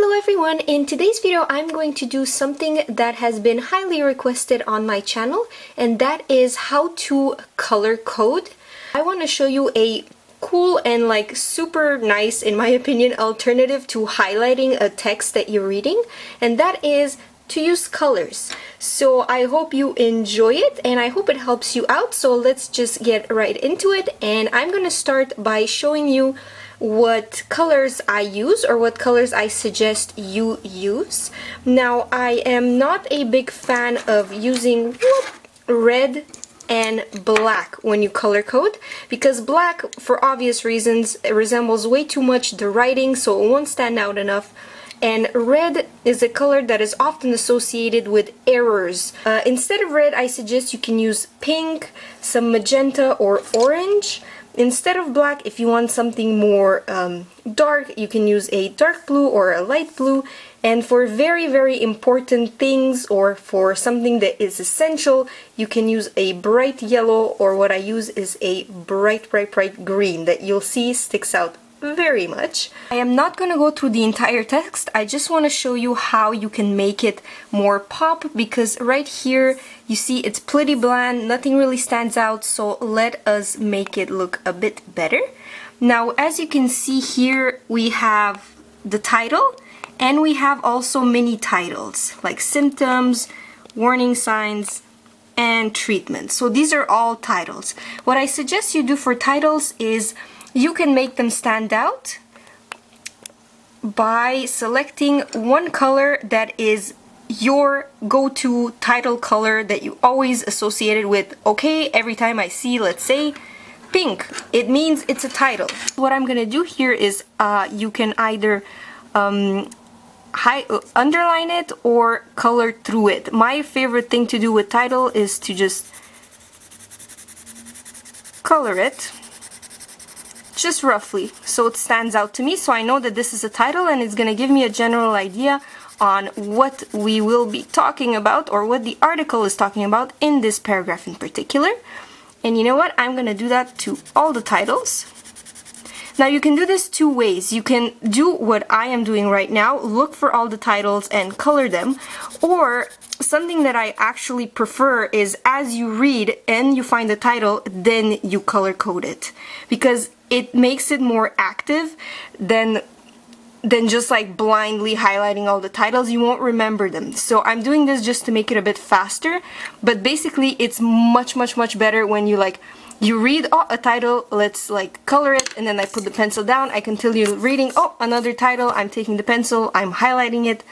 Hello everyone! In today's video I'm going to do something that has been highly requested on my channel, and that is how to color code. I want to show you a cool and super nice, in my opinion, alternative to highlighting a text that you're reading, and that is to use colors. So I hope you enjoy it and I hope it helps you out. So let's just get right into it, and I'm gonna start by showing you what colors I use, or what colors I suggest you use. Now, I am not a big fan of using red and black when you color code, because black, for obvious reasons, resembles way too much the writing, so it won't stand out enough. And red is a color that is often associated with errors. Instead of red, I suggest you can use pink, some magenta, or orange. Instead of black, if you want something more dark, you can use a dark blue or a light blue. And for very, very important things, or for something that is essential, you can use a bright yellow, or what I use is a bright green that you'll see sticks out very much. I am not going to go through the entire text. I just want to show you how you can make it more pop, because right here you see it's pretty bland, nothing really stands out, so let us make it look a bit better. Now, as you can see here, we have the title, and we have also mini titles like symptoms, warning signs, and treatment. So these are all titles. What I suggest you do for titles is you can make them stand out by selecting one color that is your go-to title color that you always associated with. Okay, every time I see, let's say, pink, it means it's a title. What I'm gonna do here is you can either underline it or color through it. My favorite thing to do with title is to just color it just roughly, so it stands out to me, so I know that this is a title, and it's gonna give me a general idea on what we will be talking about, or what the article is talking about in this paragraph in particular. And you know what? I'm gonna do that to all the titles. Now, you can do this two ways. You can do what I am doing right now, look for all the titles and color them, or something that I actually prefer is, as you read and you find the title, then you color code it, because it makes it more active than just blindly highlighting all the titles. You won't remember them. So I'm doing this just to make it a bit faster, but basically it's much better when you read, oh, a title, let's color it, and then I put the pencil down. I continue reading, oh, another title, I'm taking the pencil, I'm highlighting it,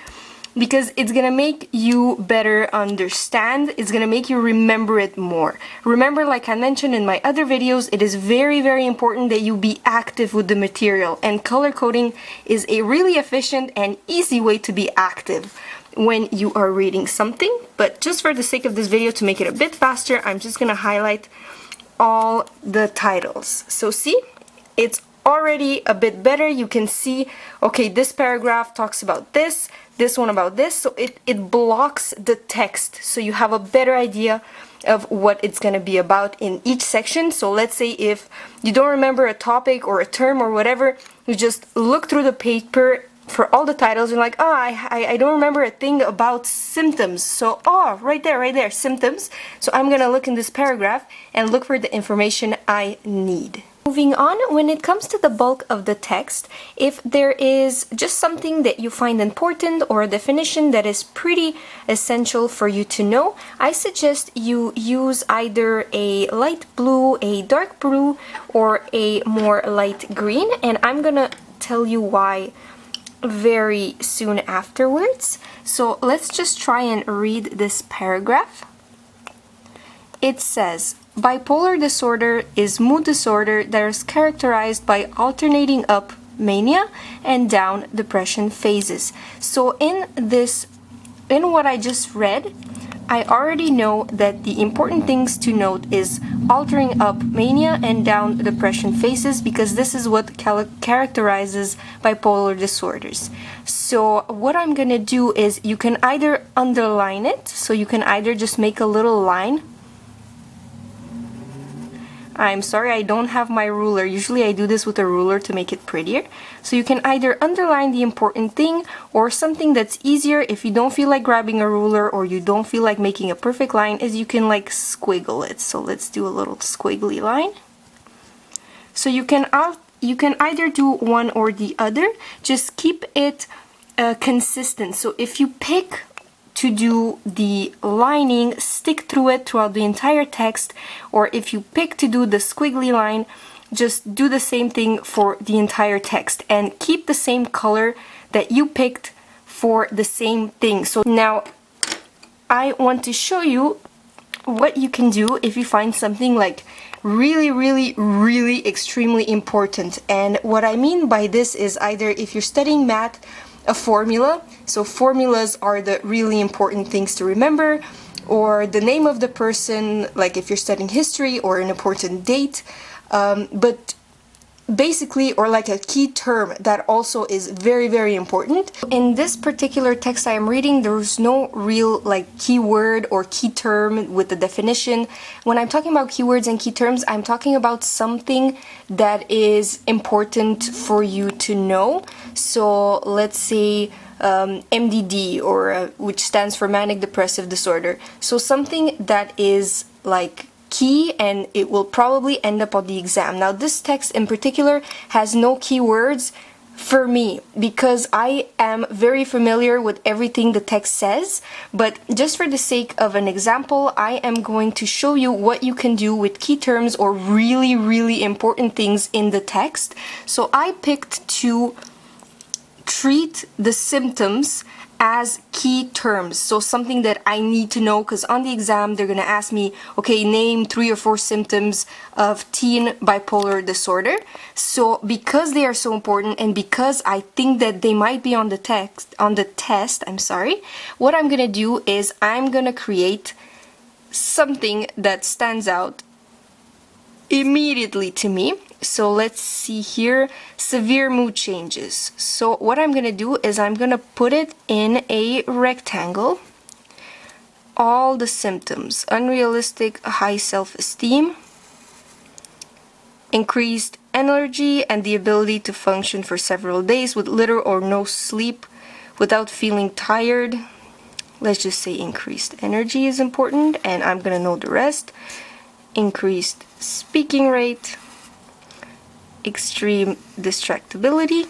because it's gonna make you better understand, it's gonna make you remember it more. Remember, like I mentioned in my other videos, it is very important that you be active with the material, and color coding is a really efficient and easy way to be active when you are reading something. But just for the sake of this video, to make it a bit faster, I'm just gonna highlight all the titles. So see, it's already a bit better. You can see, okay, this paragraph talks about this one about this, so it blocks the text, so you have a better idea of what it's going to be about in each section. So let's say if you don't remember a topic or a term or whatever, you just look through the paper for all the titles and oh, I don't remember a thing about symptoms, so oh, right there, symptoms. So I'm gonna look in this paragraph and look for the information I need. Moving on, when it comes to the bulk of the text, if there is just something that you find important, or a definition that is pretty essential for you to know, I suggest you use either a light blue, a dark blue, or a more light green, and I'm gonna tell you why very soon afterwards. So let's just try and read this paragraph. It says, bipolar disorder is mood disorder that is characterized by alternating up mania and down depression phases. So in what I just read, I already know that the important things to note is altering up mania and down depression phases, because this is what characterizes bipolar disorders. So what I'm gonna do is, you can either underline it, so you can either just make a little line I'm sorry, I don't have my ruler. Usually I do this with a ruler to make it prettier. So you can either underline the important thing or something that's easier if you don't feel like grabbing a ruler or you don't feel like making a perfect line is you can like squiggle it. So let's do a little squiggly line. So you can either do one or the other. Just keep it consistent. So if you pick to do the lining, stick through it throughout the entire text, or if you pick to do the squiggly line, just do the same thing for the entire text and keep the same color that you picked for the same thing. So now I want to show you what you can do if you find something like really extremely important. And what I mean by this is either if you're studying math, a formula, so formulas are the really important things to remember, or the name of the person, like if you're studying history, or an important date, but basically, or like a key term that also is very important. In this particular text I am reading, there's no real like keyword or key term with the definition. When I'm talking about keywords and key terms, I'm talking about something that is important for you to know. So let's say MDD, or which stands for manic depressive disorder. So something that is like key and it will probably end up on the exam. Now this text in particular has no keywords for me because I am very familiar with everything the text says, but just for the sake of an example, I am going to show you what you can do with key terms or really important things in the text. So I picked to treat the symptoms as key terms, so something that I need to know, because on the exam they're gonna ask me, okay, name 3 or 4 symptoms of teen bipolar disorder. So because they are so important and because I think that they might be on the test, what I'm gonna do is I'm gonna create something that stands out immediately to me. So let's see here, severe mood changes. So what I'm gonna do is I'm gonna put it in a rectangle. All the symptoms: unrealistic high self-esteem, increased energy and the ability to function for several days with little or no sleep without feeling tired. Let's just say increased energy is important and I'm gonna know the rest. Increased speaking rate, extreme distractibility,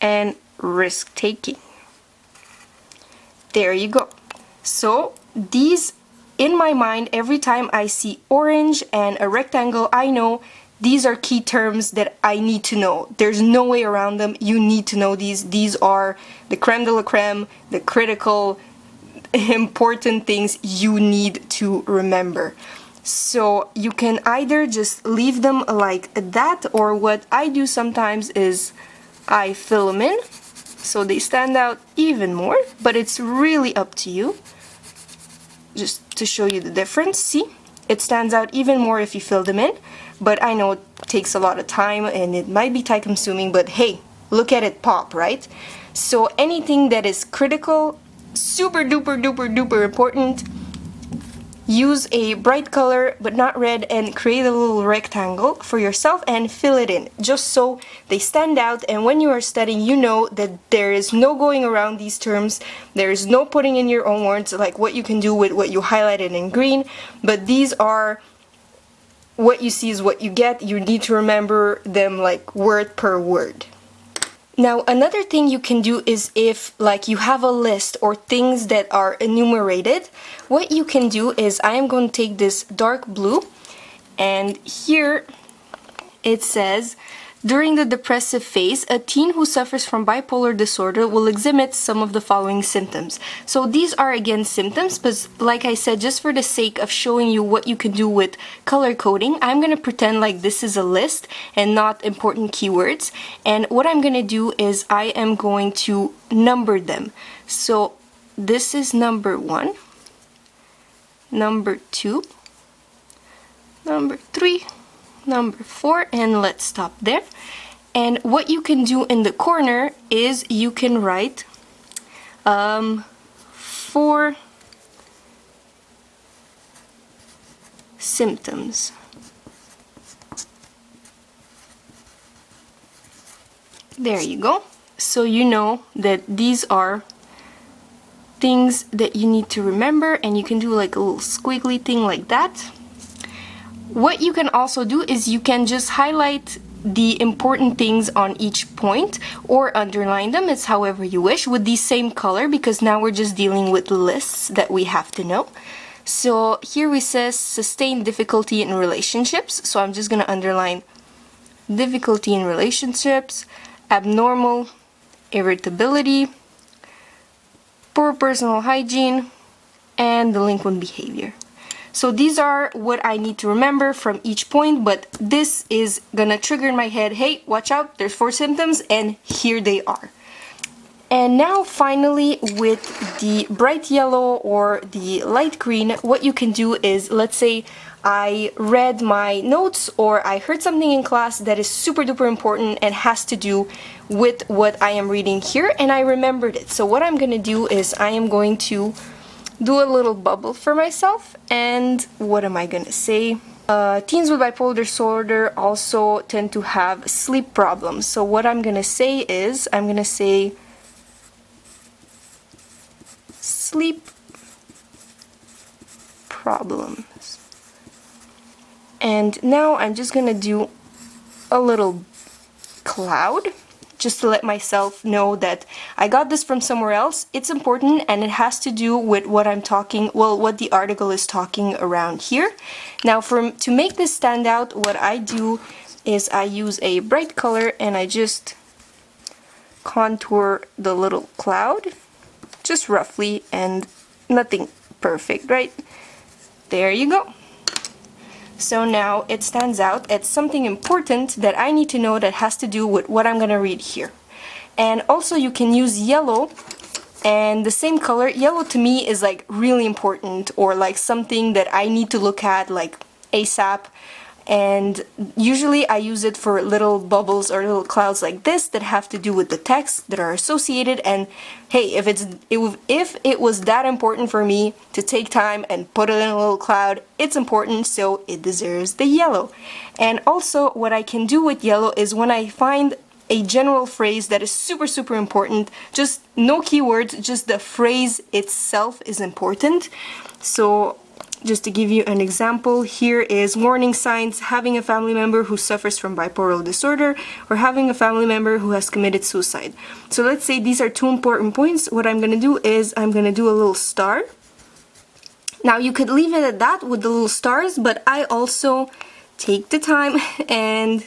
and risk-taking. There you go. So these, in my mind, every time I see orange and a rectangle, I know these are key terms that I need to know. There's no way around them. You need to know these. These are the creme de la creme, the critical, important things you need to remember. So you can either just leave them like that, or what I do sometimes is I fill them in so they stand out even more, but it's really up to you. Just to show you the difference, see? It stands out even more if you fill them in, but I know it takes a lot of time and it might be time consuming, but hey, look at it pop, right? So anything that is critical, super duper important, use a bright color but not red and create a little rectangle for yourself and fill it in just so they stand out, and when you are studying you know that there is no going around these terms, there is no putting in your own words like what you can do with what you highlighted in green, but these are what you see is what you get. You need to remember them like word per word. Now another thing you can do is if like you have a list or things that are enumerated, what you can do is I am going to take this dark blue and here it says, during the depressive phase, a teen who suffers from bipolar disorder will exhibit some of the following symptoms. So these are again symptoms, but like I said, just for the sake of showing you what you can do with color coding, I'm going to pretend like this is a list and not important keywords. And what I'm going to do is I am going to number them. So this is number 1, number 2, number 3, number 4, and let's stop there. And what you can do in the corner is you can write 4 symptoms. There you go. So you know that these are things that you need to remember, and you can do like a little squiggly thing like that. What you can also do is you can just highlight the important things on each point or underline them, it's however you wish, with the same color, because now we're just dealing with lists that we have to know. So here we says sustained difficulty in relationships, so I'm just gonna underline difficulty in relationships, abnormal, irritability, poor personal hygiene, and delinquent behavior. So these are what I need to remember from each point, but this is gonna trigger in my head, hey, watch out, there's 4 symptoms, and here they are. And now finally, with the bright yellow or the light green, what you can do is, let's say I read my notes or I heard something in class that is super duper important and has to do with what I am reading here, and I remembered it. So what I'm gonna do is I am going to do a little bubble for myself, and what am I gonna say? Teens with bipolar disorder also tend to have sleep problems. So what I'm gonna say is, I'm gonna say sleep problems. And now I'm just gonna do a little cloud, just to let myself know that I got this from somewhere else. It's important and it has to do with what I'm talking, well, what the article is talking around here. Now to make this stand out, what I do is I use a bright color and I just contour the little cloud, just roughly, and nothing perfect, right? There you go. So now it stands out. It's something important that I need to know that has to do with what I'm gonna read here. And also you can use yellow, and the same color. Yellow to me is like really important, or like something that I need to look at like ASAP. And usually I use it for little bubbles or little clouds like this that have to do with the text that are associated. And hey, if it was that important for me to take time and put it in a little cloud, it's important, so it deserves the yellow. And also what I can do with yellow is when I find a general phrase that is super super important, just no keywords, just the phrase itself is important. So just to give you an example, here is warning signs: having a family member who suffers from bipolar disorder, or having a family member who has committed suicide. So let's say these are 2 important points. What I'm gonna do is I'm gonna do a little star. Now you could leave it at that with the little stars, but I also take the time and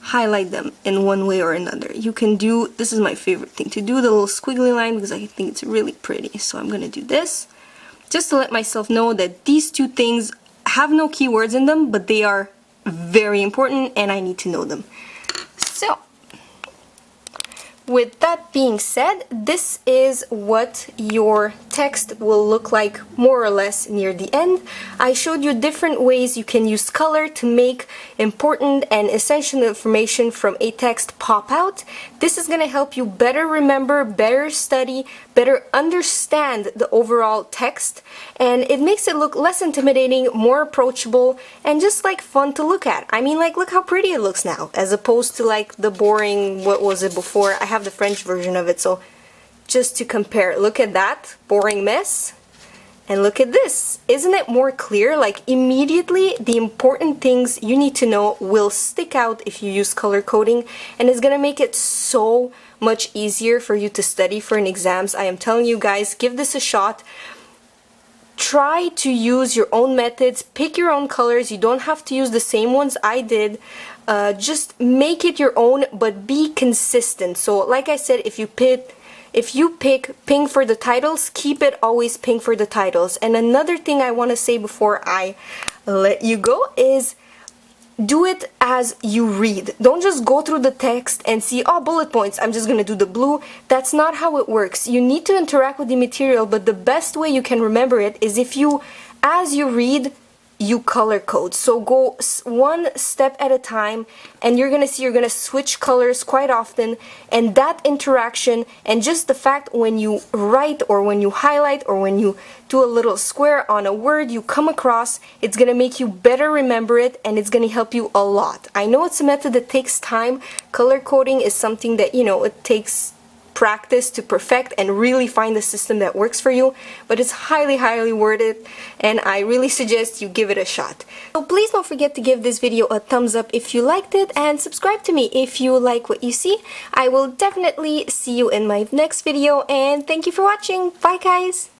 highlight them in one way or another. You can do, this is my favorite thing, to do the little squiggly line because I think it's really pretty. So I'm gonna do this, just to let myself know that these 2 things have no keywords in them, but they are very important and I need to know them. So, with that being said, this is what your text will look like more or less near the end. I showed you different ways you can use color to make important and essential information from a text pop out. This is going to help you better remember, better study, better understand the overall text, and it makes it look less intimidating, more approachable, and just like fun to look at. I mean, like, look how pretty it looks now, as opposed to like the boring, what was it before? I have the French version of it, so just to compare, look at that boring mess, and look at this. Isn't it more clear? Like, immediately the important things you need to know will stick out if you use color coding, and it's gonna make it so much easier for you to study for an exams. I am telling you guys, give this a shot. Try to use your own methods, pick your own colors. You don't have to use the same ones I did. Just make it your own, but be consistent. So like I said, if you pick pink for the titles, keep it always pink for the titles. And another thing I want to say before I let you go is do it as you read. Don't just go through the text and see, oh, bullet points, I'm just gonna do the blue. That's not how it works. You need to interact with the material, but the best way you can remember it is if you, as you read, you color code. So go one step at a time, and you're gonna see you're gonna switch colors quite often, and that interaction and just the fact when you write or when you highlight or when you do a little square on a word you come across, it's gonna make you better remember it, and it's gonna help you a lot. I know it's a method that takes time. Color coding is something that, you know, it takes practice to perfect and really find the system that works for you, but it's highly worth it, and I really suggest you give it a shot. So please don't forget to give this video a thumbs up if you liked it, and subscribe to me if you like what you see. I will definitely see you in my next video, and thank you for watching. Bye guys!